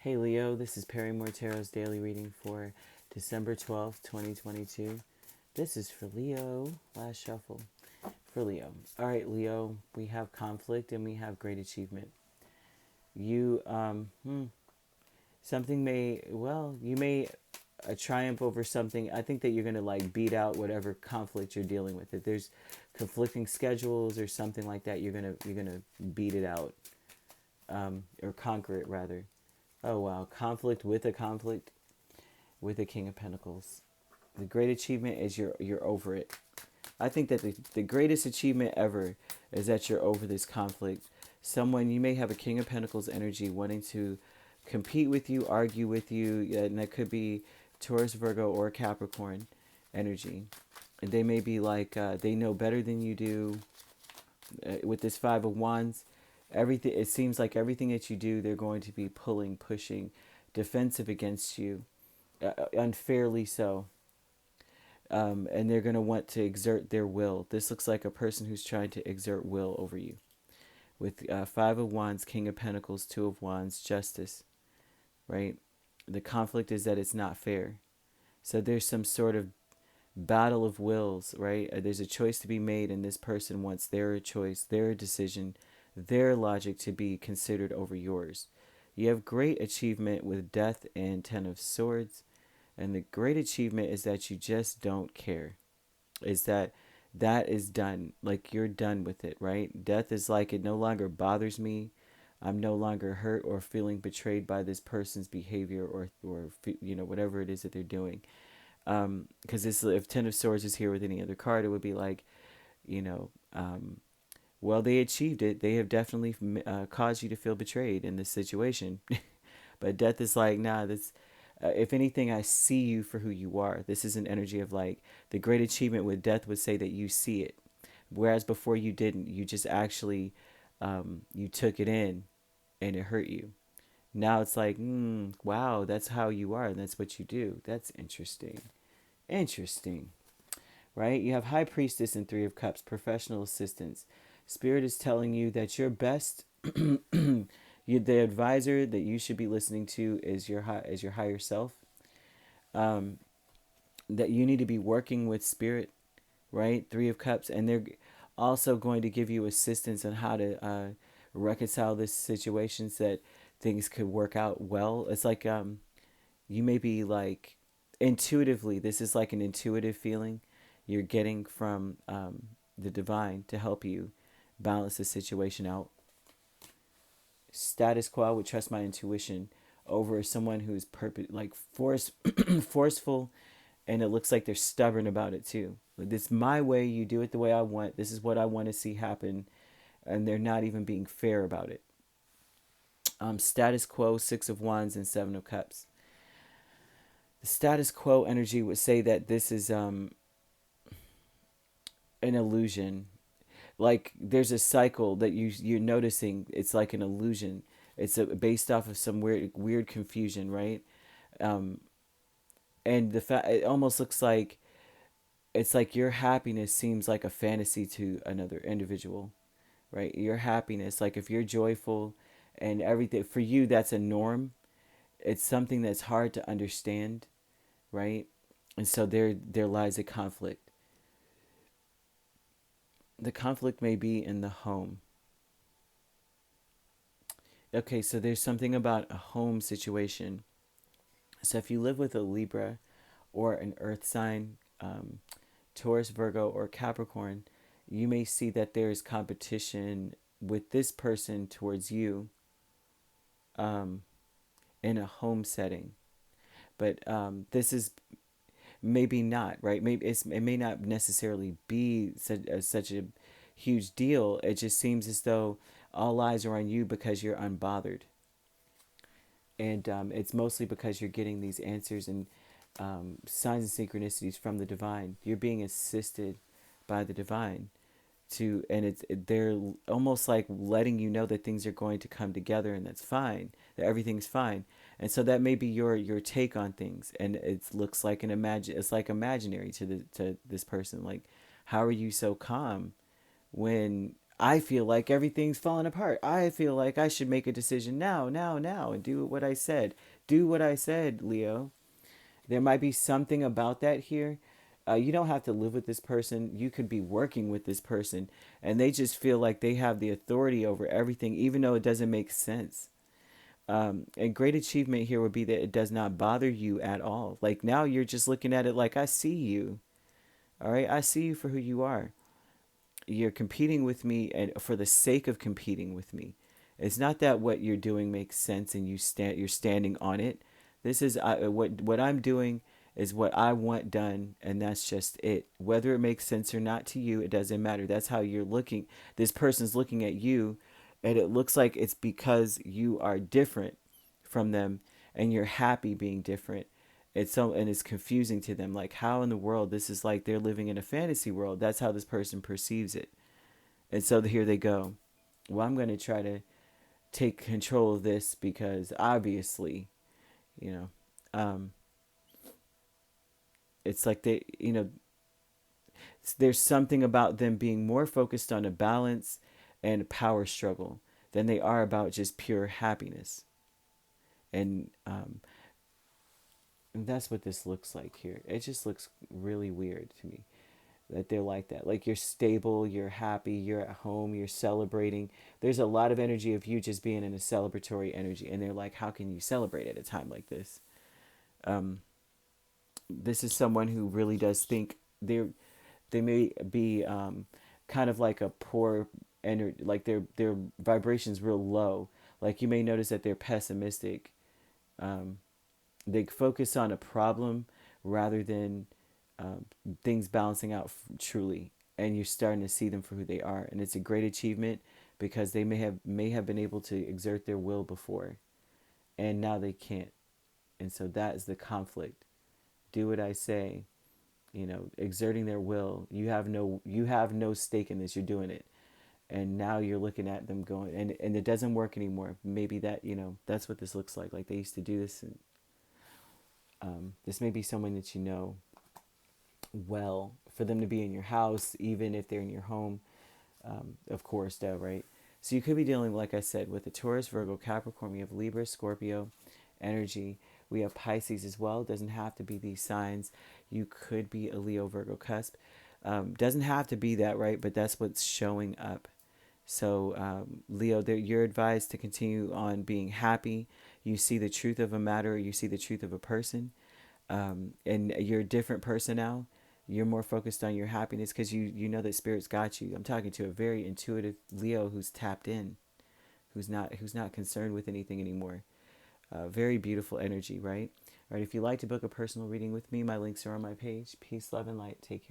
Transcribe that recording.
Hey Leo, this is Perrymore Tarot's daily reading for December 12th, 2022. This is for Leo. Last shuffle for Leo. All right, Leo, we have conflict and we have great achievement. You, something may, well, you may triumph over something. I think that you're going to like beat out whatever conflict you're dealing with. If there's conflicting schedules or something like that, you're going to beat it out, or conquer it rather. Oh wow, conflict with a King of Pentacles. The great achievement is you're over it. I think that the greatest achievement ever is that you're over this conflict. Someone, you may have a King of Pentacles energy wanting to compete with you, argue with you, and that could be Taurus, Virgo, or Capricorn energy. And they may be like, they know better than you do. With this Five of Wands, everything, it seems like everything that you do, they're going to be pulling, pushing, defensive against you, unfairly so. And they're going to want to exert their will. This looks like a person who's trying to exert will over you. With Five of Wands, King of Pentacles, Two of Wands, Justice, right? The conflict is that it's not fair. So there's some sort of battle of wills, right? There's a choice to be made, and this person wants their choice, their decision, their logic to be considered over yours. You have great achievement with Death and Ten of Swords. And the great achievement is that you just don't care. Is that is done. Like you're done with it, right? Death is like it no longer bothers me. I'm no longer hurt or feeling betrayed by this person's behavior or whatever it is that they're doing. Because if Ten of Swords is here with any other card, it would be like, you know, well, they achieved it. They have definitely caused you to feel betrayed in this situation. But Death is like, nah, that's if anything, I see you for who you are. This is an energy of like the great achievement with Death would say that you see it, whereas before you didn't. You just actually you took it in, and it hurt you. Now it's like, wow, that's how you are, and that's what you do. That's interesting. Interesting, right? You have High Priestess and Three of Cups, professional assistance. Spirit is telling you that your best, the advisor that you should be listening to is your higher self. Um, that you need to be working with Spirit, right? Three of Cups, and they're also going to give you assistance on how to reconcile this situation so that things could work out well. It's like you may be like intuitively, this is like an intuitive feeling you're getting from the divine to help you balance the situation out. Status quo, I would trust my intuition over someone who's forceful, and it looks like they're stubborn about it too. Like, this is my way, you do it the way I want, this is what I want to see happen, and they're not even being fair about it. Status quo, Six of Wands and Seven of Cups. The status quo energy would say that this is an illusion. Like there's a cycle that you're noticing. It's like an illusion. It's based off of some weird confusion, right? Um, and the fact it almost looks like it's like your happiness seems like a fantasy to another individual, right? Your happiness, like if you're joyful and everything for you, that's a norm. It's something that's hard to understand, right? And so there lies a conflict. The conflict may be in the home. Okay, so there's something about a home situation. So if you live with a Libra or an Earth sign, Taurus, Virgo, or Capricorn, you may see that there's competition with this person towards you um, in a home setting. But this is maybe not, right? It may not necessarily be such a huge deal. It just seems as though all eyes are on you because you're unbothered. And it's mostly because you're getting these answers and signs and synchronicities from the divine. You're being assisted by the divine they're almost like letting you know that things are going to come together and that's fine, that everything's fine. And so that may be your take on things, and it looks like it's like imaginary to this person. Like, how are you so calm when I feel like everything's falling apart. I feel like I should make a decision now, and do what I said. Do what I said, Leo. There might be something about that here. You don't have to live with this person. You could be working with this person, and they just feel like they have the authority over everything, even though it doesn't make sense. A great achievement here would be that it does not bother you at all. Like now you're just looking at it like, I see you. All right. I see you for who you are. You're competing with me and for the sake of competing with me. It's not that what you're doing makes sense and you're standing on it. This is what I'm doing is what I want done, and that's just it. Whether it makes sense or not to you, it doesn't matter. That's how you're looking. This person's looking at you, and it looks like it's because you are different from them, and you're happy being different. It's confusing to them. Like, how in the world, this is like they're living in a fantasy world. That's how this person perceives it. And so here they go. Well, I'm going to try to take control of this because obviously, you know, it's like there's something about them being more focused on a balance and a power struggle than they are about just pure happiness. And that's what this looks like here. It just looks really weird to me that they're like that. Like, you're stable, you're happy, you're at home, you're celebrating. There's a lot of energy of you just being in a celebratory energy. And they're like, how can you celebrate at a time like this? This is someone who really does think they may be kind of like a poor energy, like their vibration's real low. Like, you may notice that they're pessimistic. They focus on a problem rather than things balancing out truly, and you're starting to see them for who they are, and it's a great achievement because they may have been able to exert their will before, and now they can't, and so that is the conflict. Do what I say, exerting their will. You have no stake in this. You're doing it, and now you're looking at them going, and it doesn't work anymore. Maybe that's what this looks like. Like, they used to do this, and this may be someone that you know well, for them to be in your house, even if they're in your home, of course, though, right? So you could be dealing, like I said, with the Taurus, Virgo, Capricorn. We have Libra, Scorpio energy. We have Pisces as well. It doesn't have to be these signs. You could be a Leo, Virgo cusp. Doesn't have to be that, right? But that's what's showing up. So, Leo, you're advised to continue on being happy. You see the truth of a matter, or you see the truth of a person, and you're a different person now. You're more focused on your happiness because you know that spirit's got you. I'm talking to a very intuitive Leo who's tapped in, who's not concerned with anything anymore. Very beautiful energy, right? All right. If you'd like to book a personal reading with me, my links are on my page. Peace, love, and light. Take care.